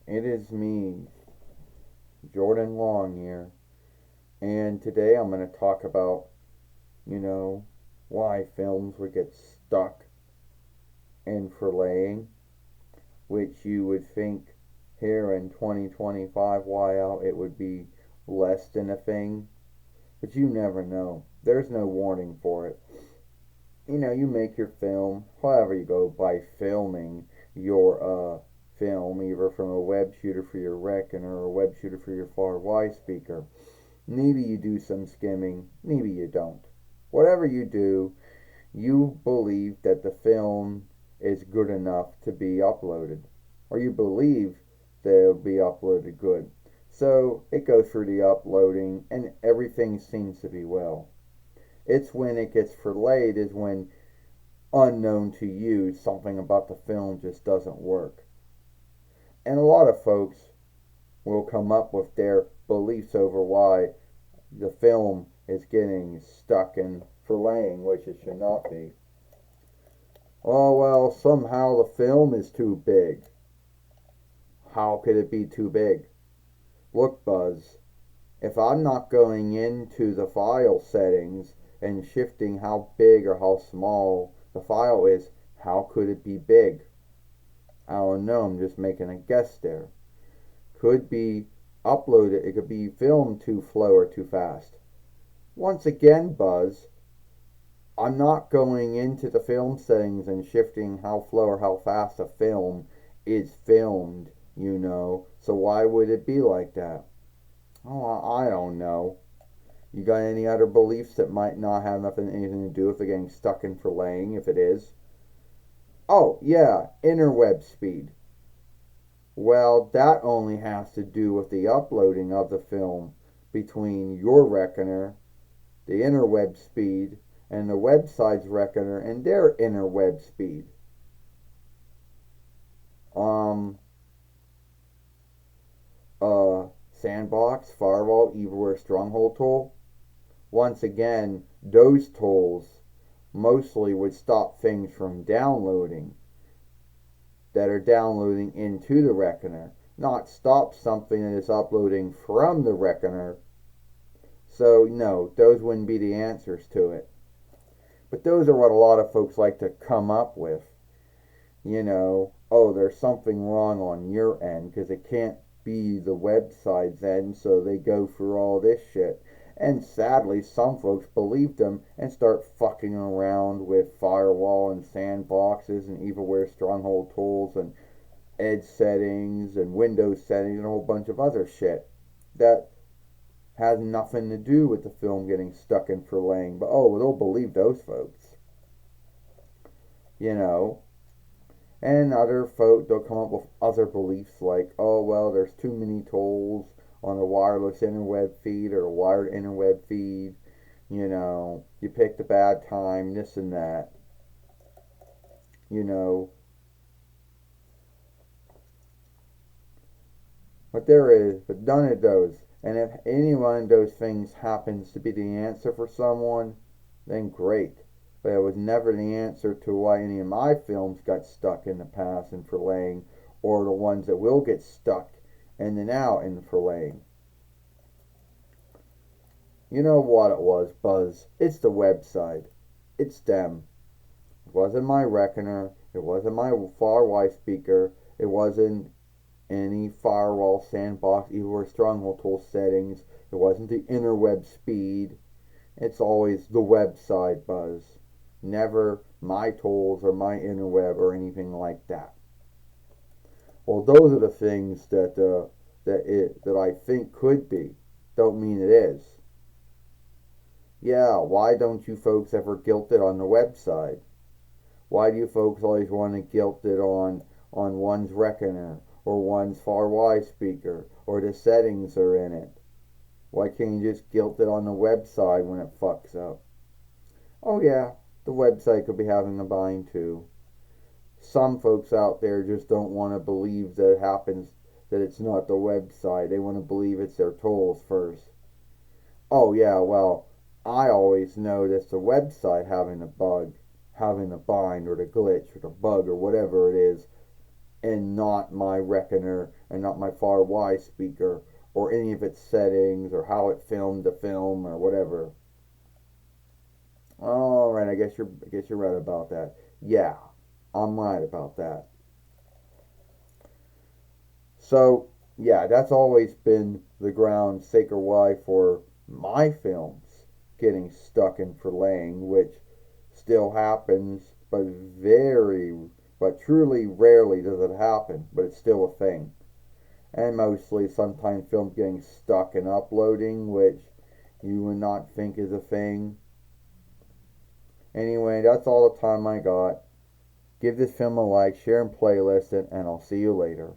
It is me, Jordan Long here, and today I'm going to talk about, you know, why films would get stuck in forlaying, which you would think here in 2025, why out it would be less than a thing, but you never know. There's no warning for it. You make your film, however you go by filming your film, either from a web shooter for your Reckoner or a web shooter for your far wide speaker. Maybe you do some skimming, maybe you don't. Whatever you do, you believe that the film is good enough to be uploaded, or you believe that it'll be uploaded good. So it goes through the uploading, and everything seems to be well. It's when it gets forlayed is when, unknown to you, something about the film just doesn't work. And a lot of folks will come up with their beliefs over why the film is getting stuck in forlaying, which it should not be. Oh, well, somehow the film is too big. How could it be too big? Look, Buzz, if I'm not going into the file settings and shifting how big or how small the file is, how could it be big? I don't know, I'm just making a guess there. Could be uploaded, it could be filmed too slow or too fast. Once again, Buzz, I'm not going into the film settings and shifting how slow or how fast a film is filmed. So why would it be like that? Oh, I don't know. You got any other beliefs that might not have anything to do with it getting stuck in forlaying, if it is? Oh, yeah, interweb speed. Well, that only has to do with the uploading of the film between your reckoner, the interweb speed, and the website's reckoner and their interweb speed. Um, Sandbox, Firewall, Evilware, Stronghold tool. Once again, those tools mostly would stop things from downloading that are downloading into the reckoner, not stop something that is uploading from the reckoner. So, no, those wouldn't be the answers to it. But those are what a lot of folks like to come up with. Oh, there's something wrong on your end because it can't be the website's end, so they go through all this shit. And sadly, some folks believe them and start fucking around with firewall and sandboxes and evilware stronghold tools and edge settings and Windows settings and a whole bunch of other shit that has nothing to do with the film getting stuck in forlaying. But oh, they'll believe those folks. You know, and other folk, they'll come up with other beliefs like, oh, well, there's too many tolls on a wireless interweb feed or a wired interweb feed. You picked a bad time, this and that. You know, but none of those. And if any one of those things happens to be the answer for someone, then great. But it was never the answer to why any of my films got stuck in the past in forlaying, or the ones that will get stuck in the now in the forlaying. You know what it was, Buzz? It's the website. It's them. It wasn't my reckoner. It wasn't my far wide speaker. It wasn't any firewall, sandbox, or stronghold tool settings. It wasn't the interweb speed. It's always the website, Buzz. Never my tools or my interweb or anything like that. Well, those are the things that I think could be. Don't mean it is. Yeah, why don't you folks ever guilt it on the website? Why do you folks always want to guilt it on one's reckoner or one's far wide speaker or the settings are in it? Why can't you just guilt it on the website when it fucks up? Oh yeah, the website could be having a bind too. Some folks out there just don't want to believe that it happens, that it's not the website. They want to believe it's their tools first. Oh yeah, well, I always know that's the website having a bug, having a bind or the glitch or the bug or whatever it is. and not my reckoner and not my far Y speaker or any of its settings or how it filmed the film or whatever. All right, I guess you're right about that. Yeah, I'm right about that. So yeah, that's always been the ground sake or why for my films getting stuck in furlaying, which still happens, but truly rarely does it happen, but it's still a thing. And mostly sometimes films getting stuck in uploading, which you would not think is a thing. Anyway, that's all the time I got. Give this film a like, share and playlist it, and I'll see you later.